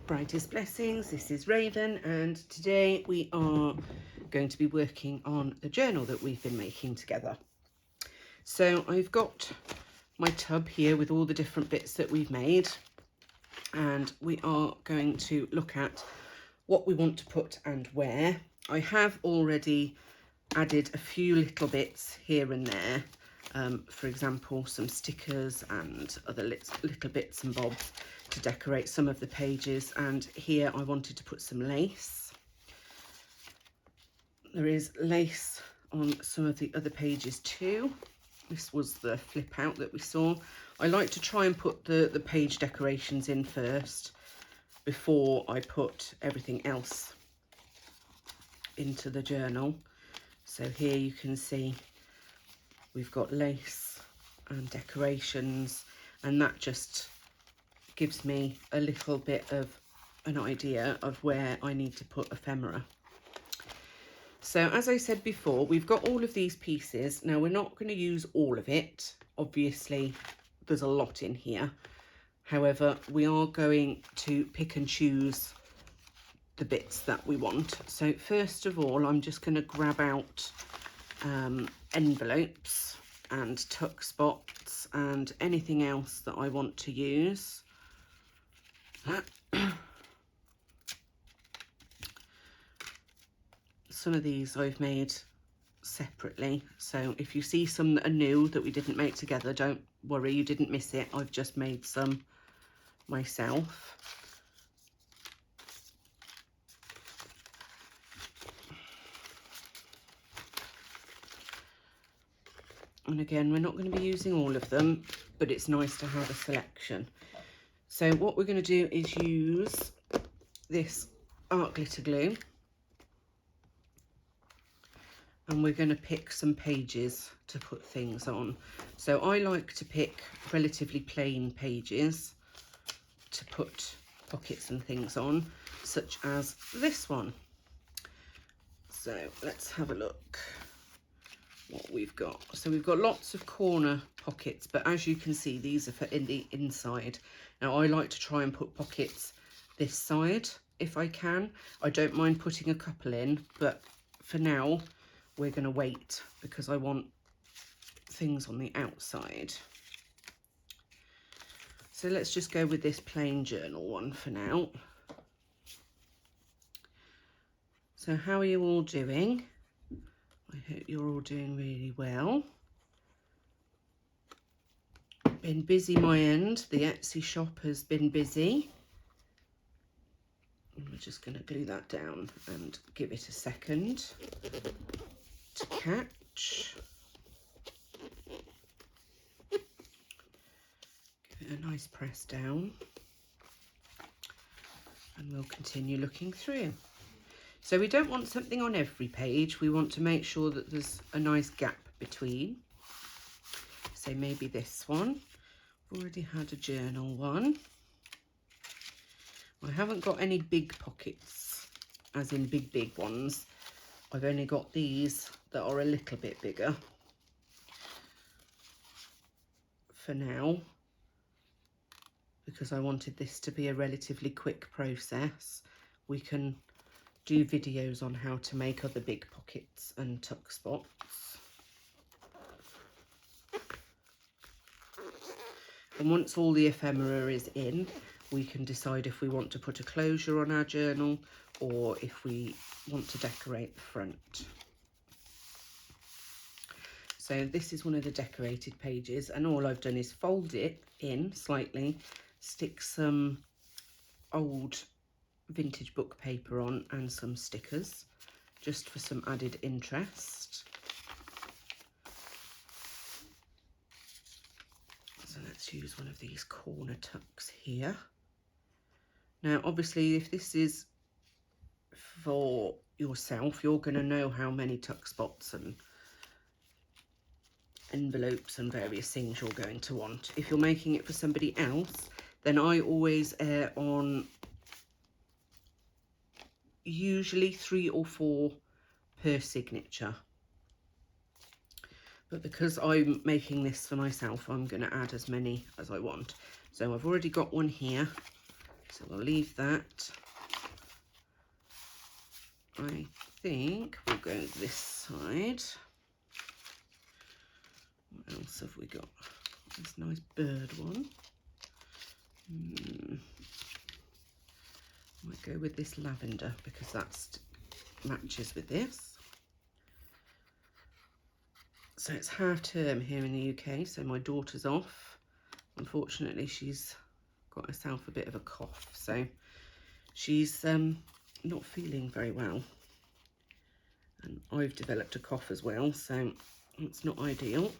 Brightest blessings, this is Raven, and today we are going to be working on the journal that we've been making together. So I've got my tub here with all the different bits that we've made, and we are going to look at what we want to put and where. I have already added a few little bits here and there, for example some stickers and other little bits and bobs to decorate some of the pages, and here I wanted to put some lace. There is lace on some of the other pages too. This was the flip out that we saw. I like to try and put the page decorations in first before I put everything else into the journal. So here you can see we've got lace and decorations, and that just gives me a little bit of an idea of where I need to put ephemera. So as I said before, we've got all of these pieces. Now we're not going to use all of it. Obviously there's a lot in here. However, we are going to pick and choose the bits that we want. So first of all, I'm just going to grab out envelopes and tuck spots and anything else that I want to use. Some of these I've made separately, so if you see some that are new that we didn't make together, don't worry, you didn't miss it. I've just made some myself. And again, we're not going to be using all of them, but it's nice to have a selection. So what we're going to do is use this art glitter glue, and we're going to pick some pages to put things on. So I like to pick relatively plain pages to put pockets and things on, such as this one. So let's have a look what we've got. So we've got lots of corner pockets, but as you can see, these are for in the inside. Now I like to try and put pockets this side if I can. I don't mind putting a couple in, but for now we're going to wait because I want things on the outside. So let's just go with this plain journal one for now. So how are you all doing? I hope you're all doing really well. Been busy my end. The Etsy shop has been busy. And we're just going to glue that down and give it a second to catch. Give it a nice press down. And we'll continue looking through. So we don't want something on every page. We want to make sure that there's a nice gap between. So maybe this one. I've already had a journal one. I haven't got any big pockets, as in big ones. I've only got these that are a little bit bigger for now, because I wanted this to be a relatively quick process. We can do videos on how to make other big pockets and tuck spots. And once all the ephemera is in, we can decide if we want to put a closure on our journal or if we want to decorate the front. So this is one of the decorated pages, and all I've done is fold it in slightly, stick some old vintage book paper on and some stickers just for some added interest. So let's use one of these corner tucks here. Now obviously if this is for yourself, you're going to know how many tuck spots and envelopes and various things you're going to want. If you're making it for somebody else, then I always err on usually 3 or 4 per signature. But because I'm making this for myself, I'm going to add as many as I want. So I've already got one here. So we'll leave that. I think we'll go this side. What else have we got? This nice bird one. Might go with this lavender because that matches with this. So it's half term here in the UK, so my daughter's off. Unfortunately, she's got herself a bit of a cough, so she's not feeling very well. And I've developed a cough as well, so it's not ideal.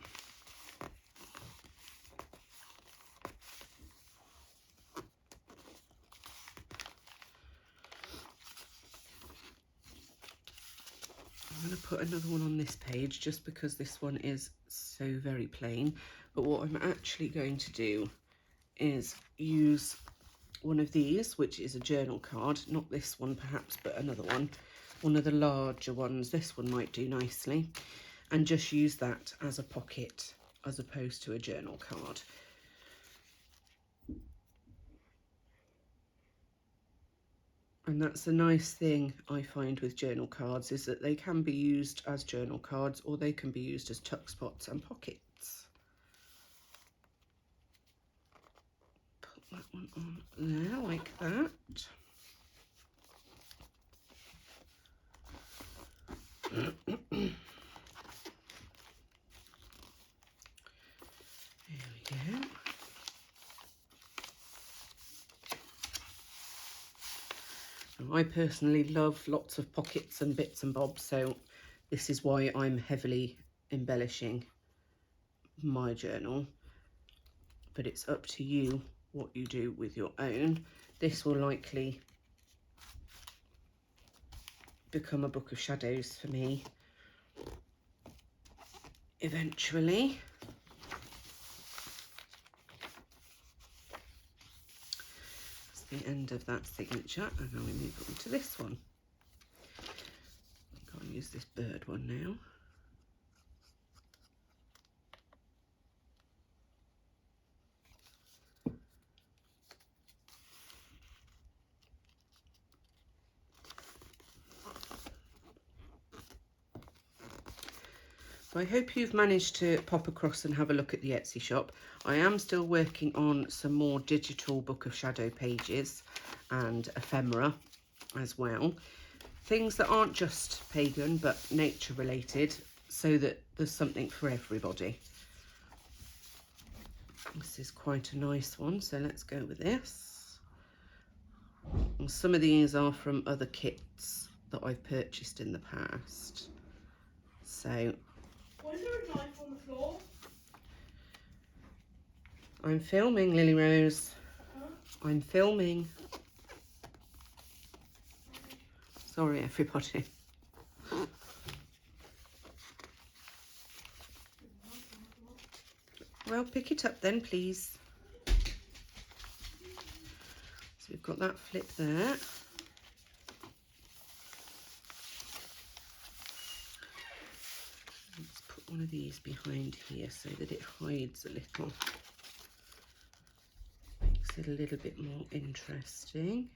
I'm going to put another one on this page just because this one is so very plain. But what I'm actually going to do is use one of these, which is a journal card. Not this one perhaps, but another one. One of the larger ones. This one might do nicely. And just use that as a pocket as opposed to a journal card. And that's the nice thing I find with journal cards, is that they can be used as journal cards or they can be used as tuck spots and pockets. Put that one on there like that. There we go. I personally love lots of pockets and bits and bobs, so this is why I'm heavily embellishing my journal, but it's up to you what you do with your own. This will likely become a book of shadows for me eventually. The end of that signature, and now we move on to this one. I'm going to use this bird one now. So I hope you've managed to pop across and have a look at the Etsy shop. I am still working on some more digital Book of Shadow pages and ephemera as well. Things that aren't just pagan but nature related, so that there's something for everybody. This is quite a nice one, so let's go with this. And some of these are from other kits that I've purchased in the past. So why is there a knife on the floor? I'm filming, Lily Rose. Huh? I'm filming. Sorry, everybody. Well, pick it up then, please. So we've got that flip there. Let's put one of these behind here so that it hides a little. Makes it a little bit more interesting.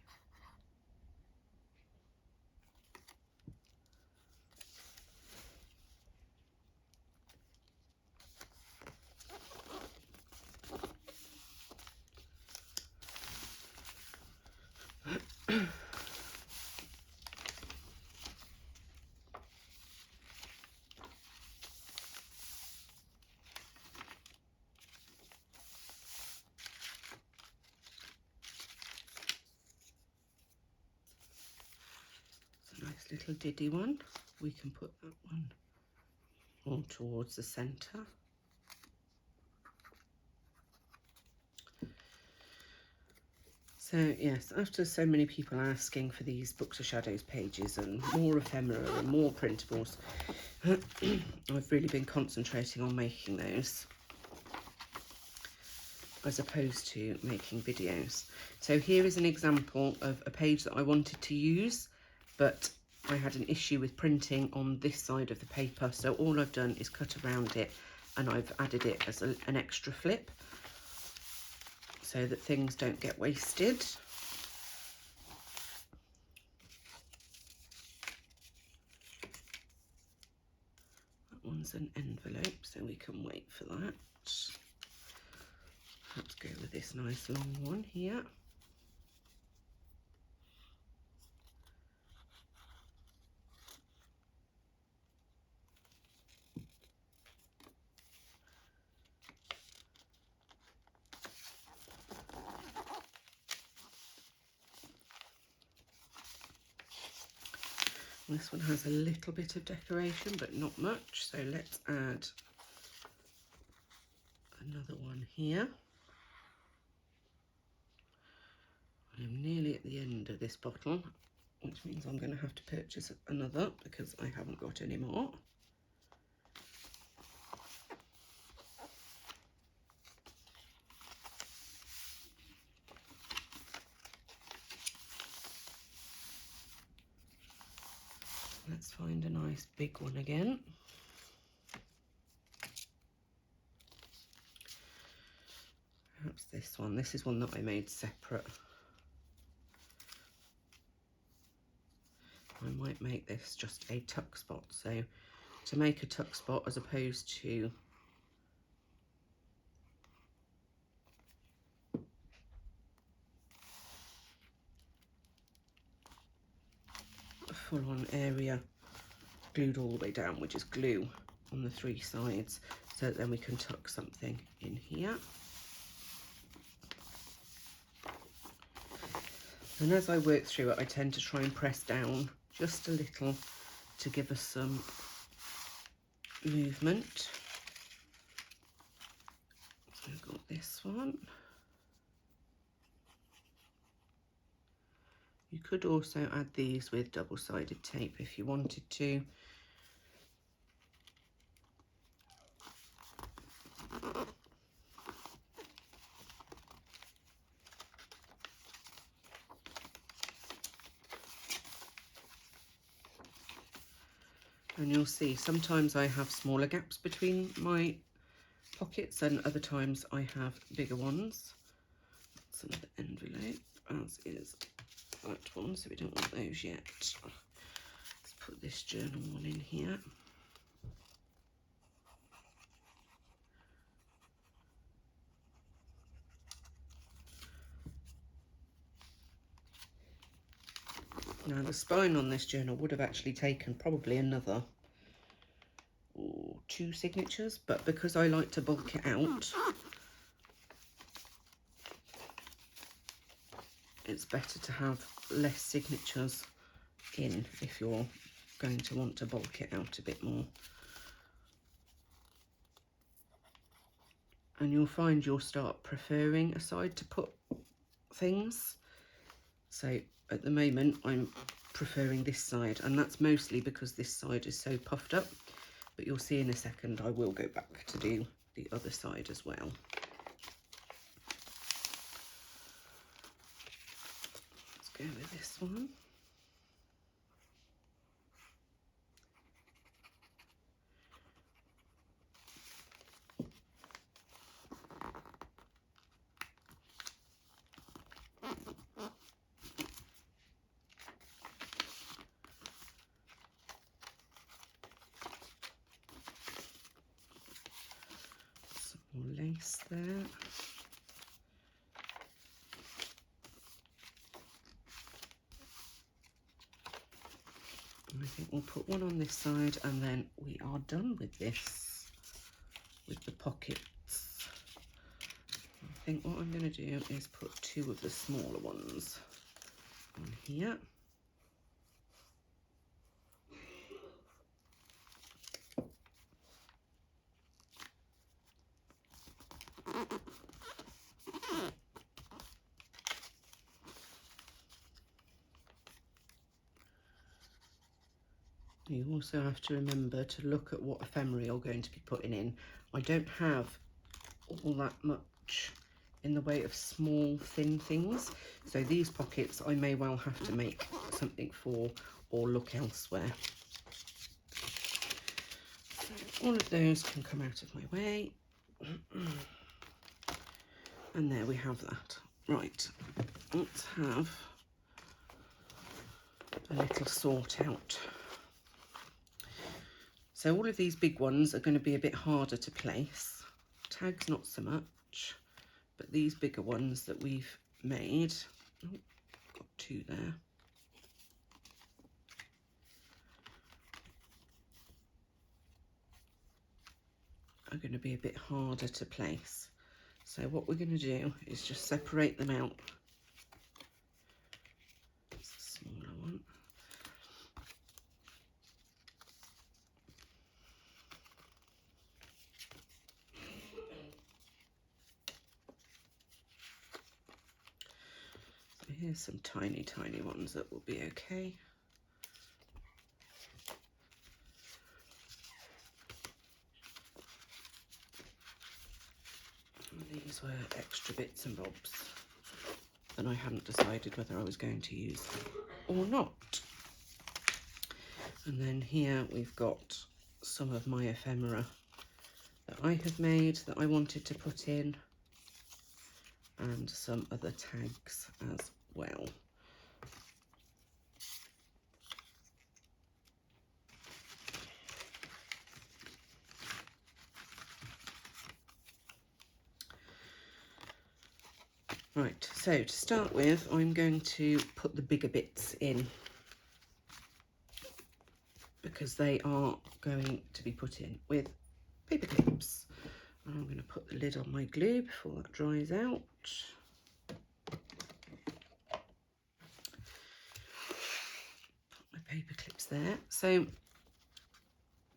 Nice little diddy one. We can put that one all towards the centre. So yes, after so many people asking for these Books of Shadows pages and more ephemera and more printables, I've really been concentrating on making those as opposed to making videos. So here is an example of a page that I wanted to use, but I had an issue with printing on this side of the paper, so all I've done is cut around it and I've added it as an extra flip so that things don't get wasted. There's an envelope, so we can wait for that. Let's go with this nice long one here. This one has a little bit of decoration, but not much. So let's add another one here. I'm nearly at the end of this bottle, which means I'm going to have to purchase another because I haven't got any more. Let's find a nice big one again. Perhaps this one. This is one that I made separate. I might make this just a tuck spot. So to make a tuck spot as opposed to a full-on area glued all the way down, which is glue on the 3 sides, so that then we can tuck something in here. And as I work through it, I tend to try and press down just a little to give us some movement. So I've got this one. You could also add these with double-sided tape if you wanted to. And you'll see sometimes I have smaller gaps between my pockets and other times I have bigger ones. That's another envelope, as is that one, so we don't want those yet. Let's put this journal one in here. Now the spine on this journal would have actually taken probably another 2 signatures, but because I like to bulk it out, it's better to have less signatures in if you're going to want to bulk it out a bit more. And you'll find you'll start preferring a side to put things. So at the moment I'm preferring this side, and that's mostly because this side is so puffed up, but you'll see in a second I will go back to do the other side as well. Let's go with this one. Lace there. And I think we'll put one on this side and then we are done with this, with the pockets. I think what I'm going to do is put 2 of the smaller ones on here. You also have to remember to look at what ephemera you're going to be putting in. I don't have all that much in the way of small thin things, so these pockets I may well have to make something for or look elsewhere. So all of those can come out of my way. And there we have that. Right, let's have a little sort out. So all of these big ones are going to be a bit harder to place. Tags not so much, but these bigger ones that we've made, oh, got 2 there. Are going to be a bit harder to place. So what we're going to do is just separate them out. It's a smaller one. So here's some tiny, tiny ones that will be okay. These were extra bits and bobs and I hadn't decided whether I was going to use or not. And then here we've got some of my ephemera that I have made that I wanted to put in, and some other tags as well. Right, so to start with, I'm going to put the bigger bits in because they are going to be put in with paper clips. I'm going to put the lid on my glue before that dries out. Put my paper clips there. So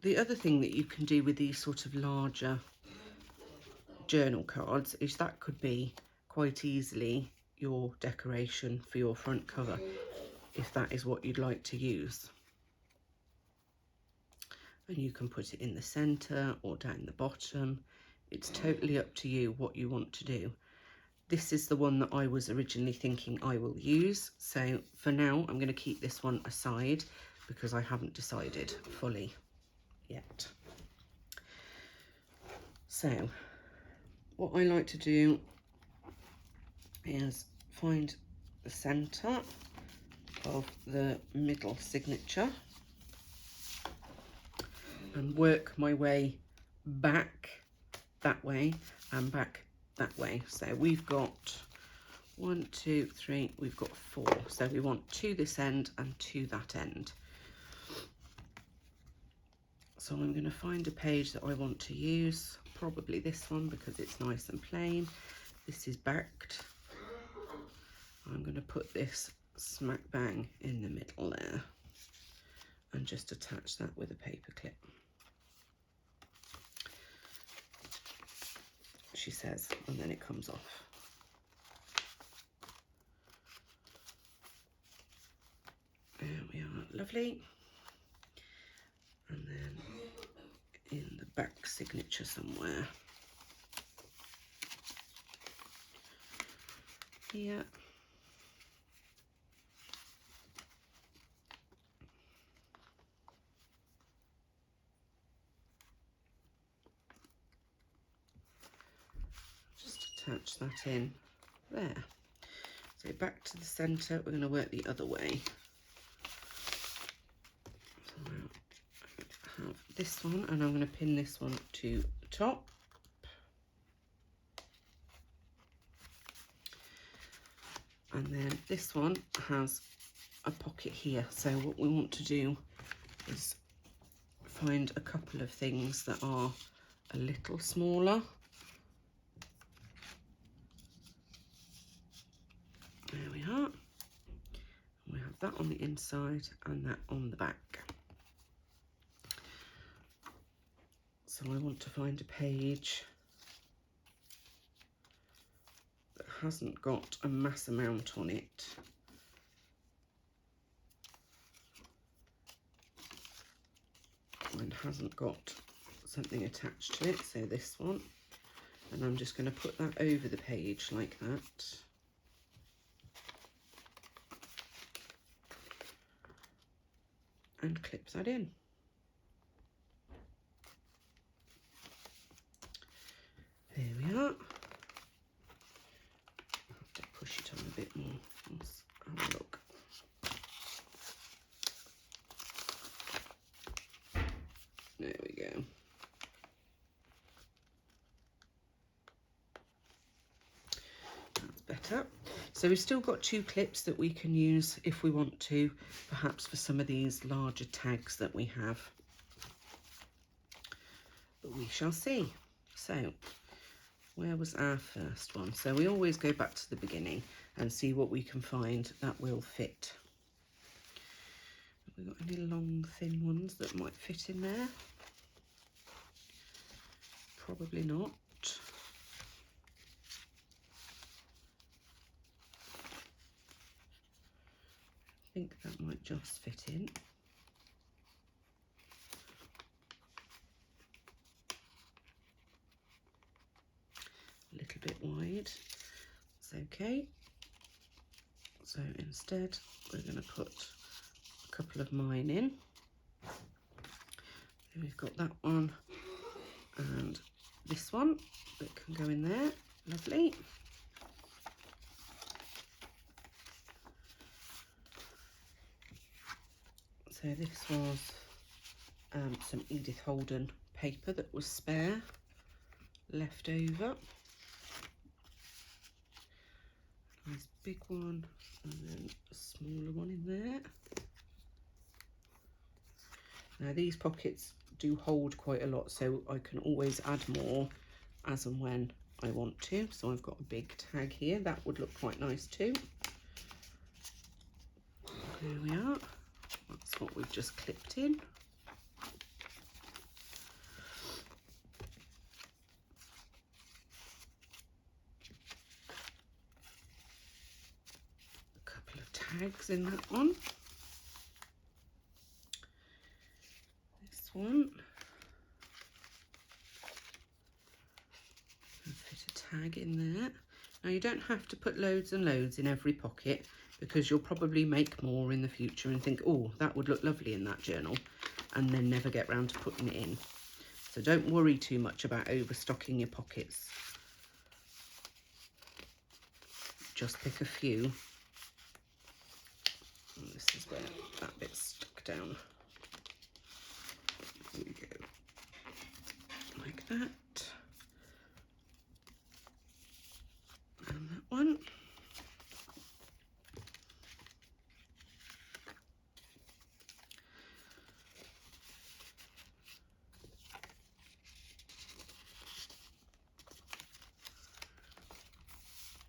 the other thing that you can do with these sort of larger journal cards is that could be quite easily your decoration for your front cover, if that is what you'd like to use. And you can put it in the centre or down the bottom. It's totally up to you what you want to do. This is the one that I was originally thinking I will use, so for now I'm going to keep this one aside because I haven't decided fully yet. So what I like to do is find the centre of the middle signature and work my way back that way and back that way. So we've got 1, 2, 3, we've got 4. So we want to this end and to that end. So I'm going to find a page that I want to use, probably this one because it's nice and plain. This is backed. I'm going to put this smack bang in the middle there and just attach that with a paper clip. She says, and then it comes off. There we are, lovely. And then in the back signature somewhere. Here. Attach that in there. So back to the centre, we're going to work the other way. So I have this one and I'm going to pin this one to the top. And then this one has a pocket here. So what we want to do is find a couple of things that are a little smaller. There we are. We have that on the inside and that on the back. So I want to find a page that hasn't got a mass amount on it. And hasn't got something attached to it, so this one. And I'm just going to put that over the page like that. And clip that in. There we are. I'll have to push it on a bit more. Let's have a look. There So we've still got 2 clips that we can use if we want to, perhaps for some of these larger tags that we have. But we shall see. So where was our first one? So we always go back to the beginning and see what we can find that will fit. Have we got any long thin ones that might fit in there? Probably not. I think that might just fit in. A little bit wide. It's okay. So instead we're going to put a couple of mine in. So we've got that one and this one that can go in there. Lovely. So this was some Edith Holden paper that was spare, left over. Nice big one and then a smaller one in there. Now these pockets do hold quite a lot, so I can always add more as and when I want to. So I've got a big tag here, that would look quite nice too. There we are. That's what we've just clipped in. A couple of tags in that one. This one. And fit a tag in there. Now you don't have to put loads and loads in every pocket, because you'll probably make more in the future and think, oh, that would look lovely in that journal, and then never get round to putting it in. So don't worry too much about overstocking your pockets. Just pick a few. And this is where that bit's stuck down. There we go. Like that. And that one.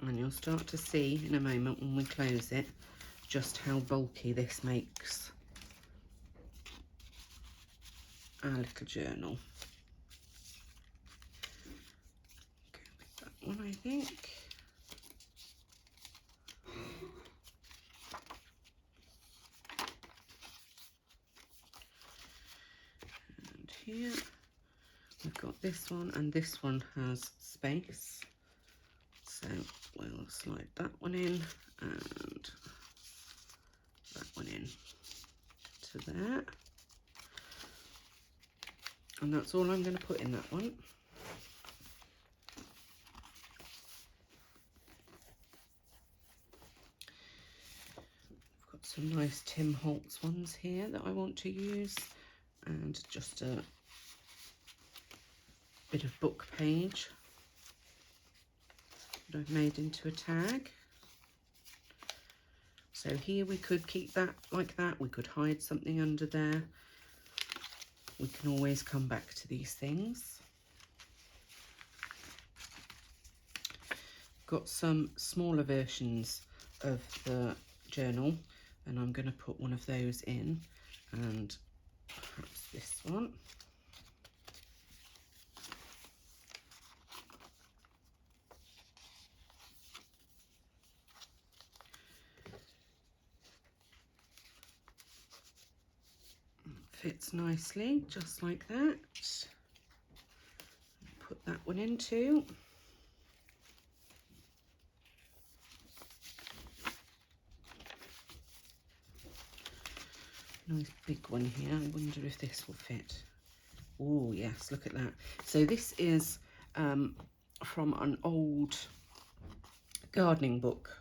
And you'll start to see in a moment when we close it just how bulky this makes our little journal. Go with that one, I think. And here we've got this one, and this one has space. So we'll slide that one in and that one in to there. And that's all I'm going to put in that one. I've got some nice Tim Holtz ones here that I want to use, and just a bit of book page that I've made into a tag. So here we could keep that like that, we could hide something under there. We can always come back to these things. Got some smaller versions of the journal, and I'm going to put one of those in, and perhaps this one. Fits nicely, just like that. Put that one in too. Nice big one here. I wonder if this will fit. Oh yes, look at that. So this is from an old gardening book,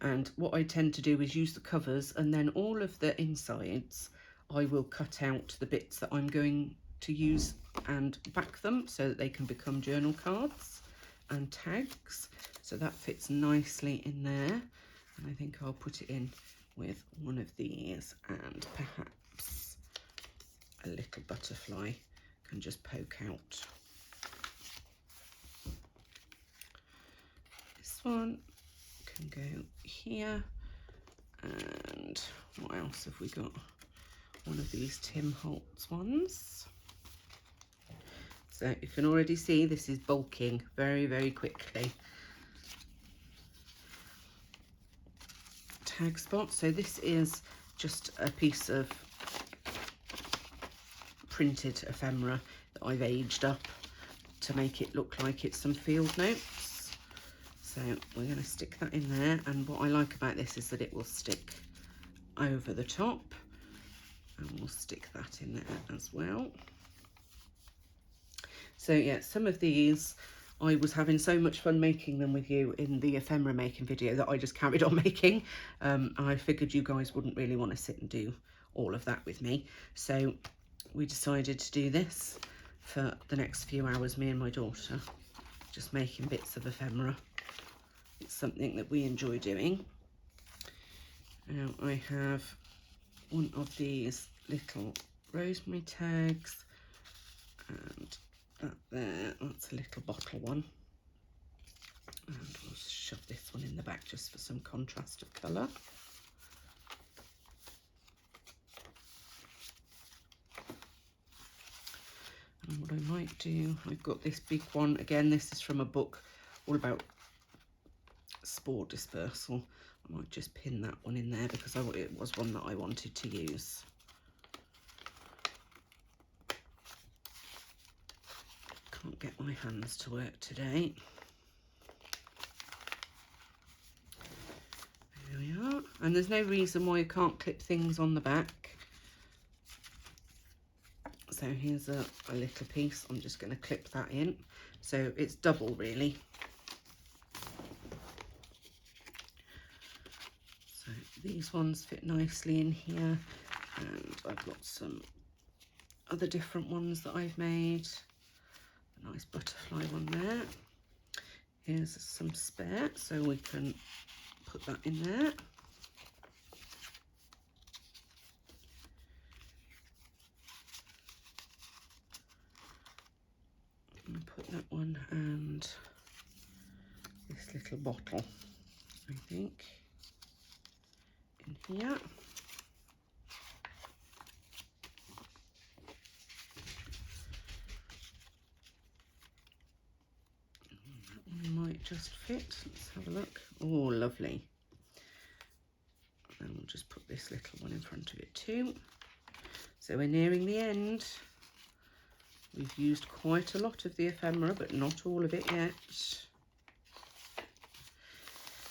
and what I tend to do is use the covers, and then all of the insides I will cut out the bits that I'm going to use and back them so that they can become journal cards. and tags, so that fits nicely in there. And I think I'll put it in with one of these, and perhaps a little butterfly can just poke out. This one can go here, and what else have we got? One of these Tim Holtz ones. So you can already see this is bulking very, very quickly. Tag spot. So this is just a piece of printed ephemera that I've aged up to make it look like it's some field notes. So we're going to stick that in there, and what I like about this is that it will stick over the top, and we'll stick that in there as well. So yeah, some of these I was having so much fun making them with you in the ephemera making video that I just carried on making. I figured you guys wouldn't really want to sit and do all of that with me, so we decided to do this for the next few hours, me and my daughter, just making bits of ephemera. It's something that we enjoy doing. Now I have one of these little rosemary tags, and that there, that's a little bottle one, and we'll shove this one in the back just for some contrast of colour. And what I might do, I've got this big one, again this is from a book all about spore dispersal. I might just pin that one in there because it was one that I wanted to use. Can't get my hands to work today. There we are. And there's no reason why you can't clip things on the back. So here's a little piece. I'm just going to clip that in. So it's double really. So these ones fit nicely in here. And I've got some other different ones that I've made. A nice butterfly one there. Here's some spare, so we can put that in there. And put that one and this little bottle, I think, in here. Might just fit. Let's have a look. Oh, lovely. And we'll just put this little one in front of it too. So we're nearing the end. We've used quite a lot of the ephemera, but not all of it yet.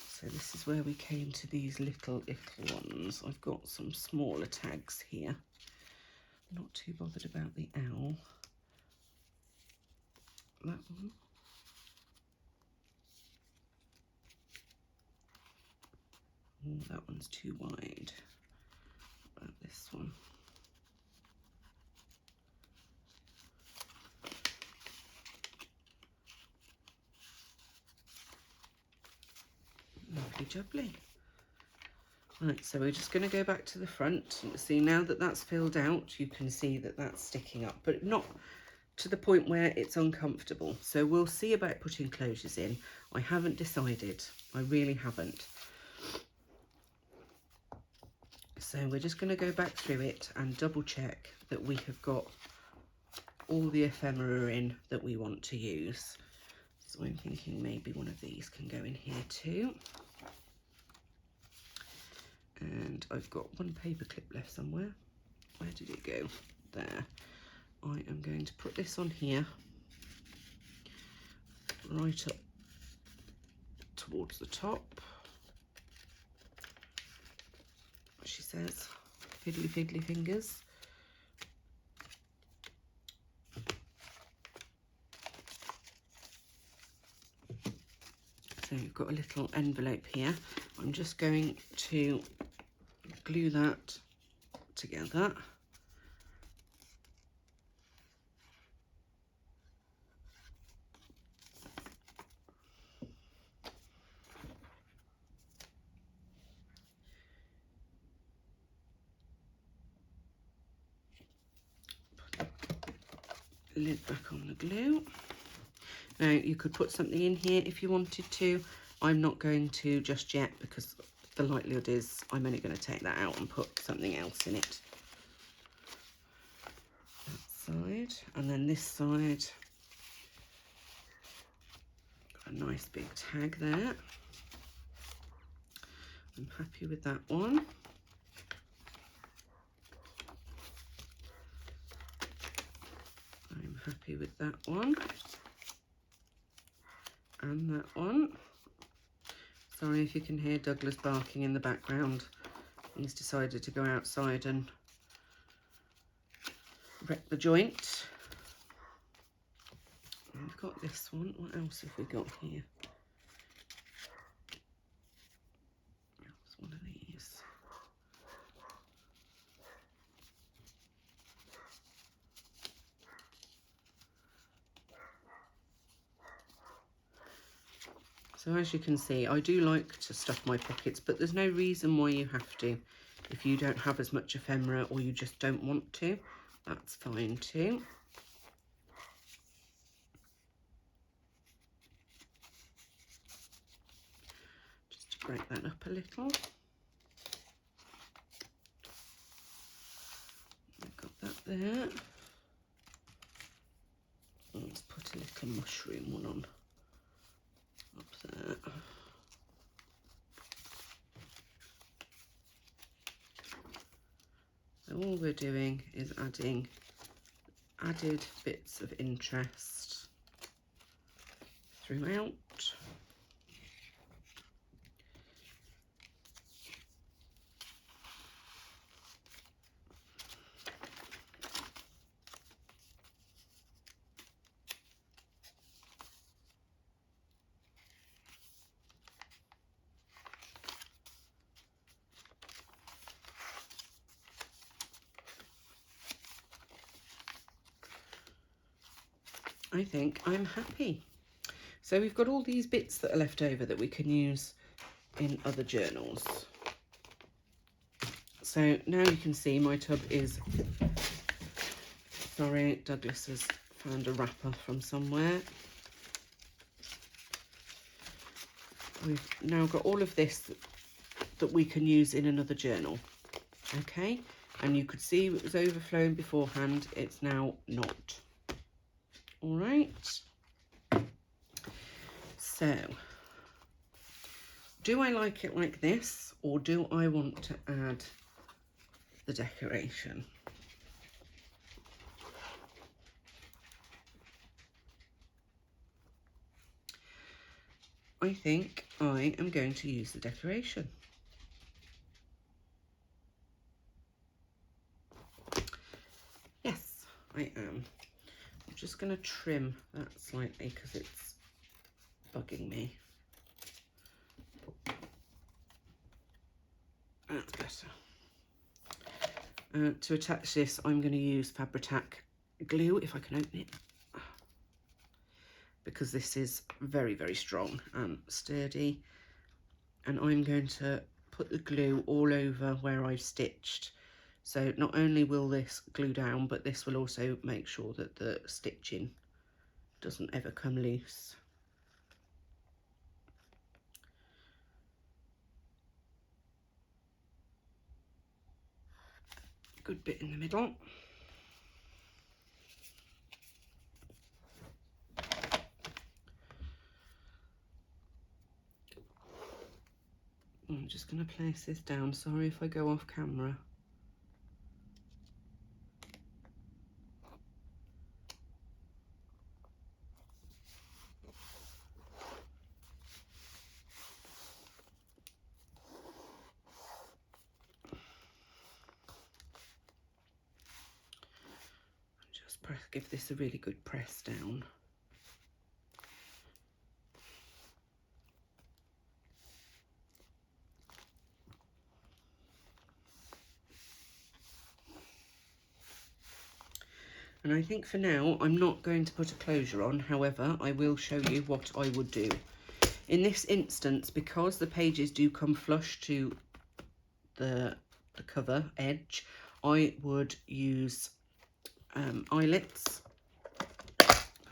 So this is where we came to these little ones. I've got some smaller tags here. Not too bothered about the owl. That one. Oh, that one's too wide. What about this one? Lovely jubbly. Right, so we're just going to go back to the front. See, now that that's filled out, you can see that that's sticking up, but not to the point where it's uncomfortable. So we'll see about putting closures in. I haven't decided. I really haven't. So we're just going to go back through it and double check that we have got all the ephemera in that we want to use. So I'm thinking maybe one of these can go in here too. And I've got one paper clip left somewhere. Where did it go? There. I am going to put this on here, right up towards the top. She says, fiddly fiddly fingers. So you've got a little envelope here. I'm just going to glue that together. lid back on the glue. Now you could put something in here if you wanted to. I'm not going to just yet because the likelihood is I'm only going to take that out and put something else in it. That side, and then this side, got a nice big tag there. I'm happy with that one. I'm happy with that one. And that one. Sorry if you can hear Douglas barking in the background. He's decided to go outside and wreck the joint. We've got this one. What else have we got here? It's one of these. So as you can see, I do like to stuff my pockets, but there's no reason why you have to. If you don't have as much ephemera or you just don't want to, that's fine too. Just to break that up a little. I've got that there. Let's put a little mushroom one on up there. So all we're doing is adding added bits of interest throughout. I think I'm happy. So we've got all these bits that are left over that we can use in other journals. So now you can see my tub is, sorry, Douglas has found a wrapper from somewhere. We've now got all of this that we can use in another journal, okay? And you could see it was overflowing beforehand, it's now not. All right, so do I like it like this, or do I want to add the decoration? I think I am going to use the decoration. Yes, I am. I'm just going to trim that slightly because it's bugging me. That's better. To attach this, I'm going to use Fabri-Tac glue, if I can open it, because this is very, very strong and sturdy. And I'm going to put the glue all over where I've stitched. So not only will this glue down, but this will also make sure that the stitching doesn't ever come loose. Good bit in the middle. I'm just going to place this down. Sorry if I go off camera. Just give this a really good press down. And I think for now, I'm not going to put a closure on. However, I will show you what I would do. In this instance, because the pages do come flush to the cover edge, I would use eyelets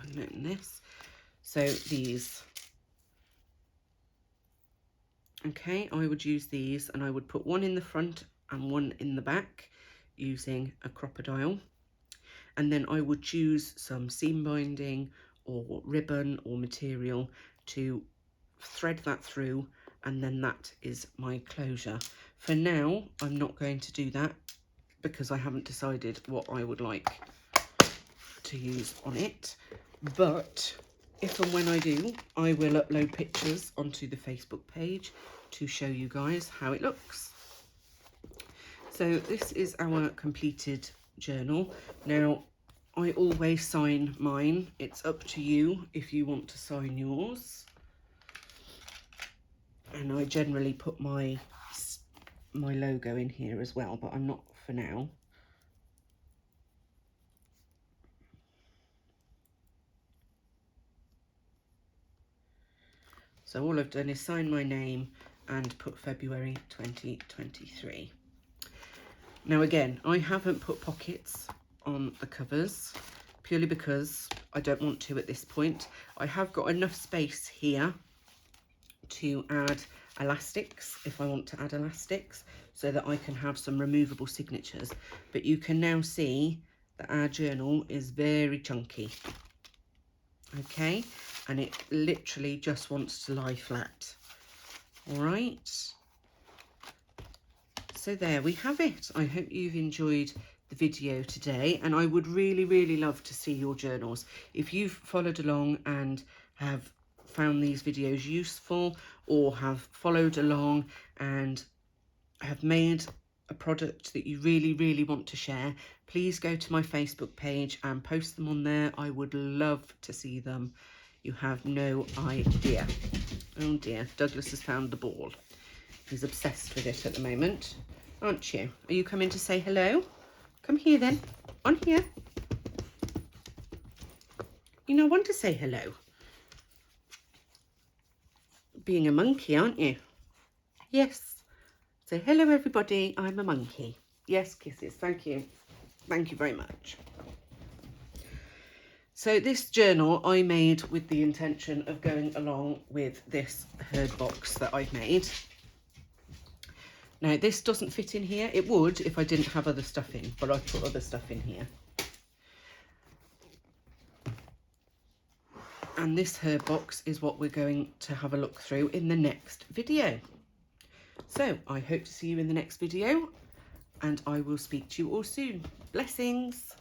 and open this. So these. Okay, I would use these, and I would put one in the front and one in the back using a crocodile. And then I would choose some seam binding or ribbon or material to thread that through, and then that is my closure. For now, I'm not going to do that because I haven't decided what I would like to use on it. But if and when I do, I will upload pictures onto the Facebook page to show you guys how it looks. So this is our completed journal. Now, I always sign mine. It's up to you if you want to sign yours. And I generally put my logo in here as well, but I'm not for now. So all I've done is sign my name and put February 2023. Now again, I haven't put pockets on the covers purely because I don't want to at this point. I have got enough space here to add elastics if I want to add elastics, so that I can have some removable signatures. But you can now see that our journal is very chunky. Okay, and it literally just wants to lie flat. All right, so there we have it. I hope you've enjoyed the video today, and I would really love to see your journals. If you've followed along and have found these videos useful, or have followed along and have made a product that you really want to share, please go to my Facebook page and post them on there. I would love to see them. You have no idea. Oh dear, Douglas has found the ball. He's obsessed with it at the moment, aren't you? Are you coming to say hello? Come here then, on here. You know, want to say hello. Being a monkey, aren't you? Yes. Say hello everybody, I'm a monkey. Yes, kisses, thank you. Thank you very much. So this journal I made with the intention of going along with this herd box that I've made. Now this doesn't fit in here. It would if I didn't have other stuff in, but I've put other stuff in here. And this herd box is what we're going to have a look through in the next video. So I hope to see you in the next video, and I will speak to you all soon. Blessings.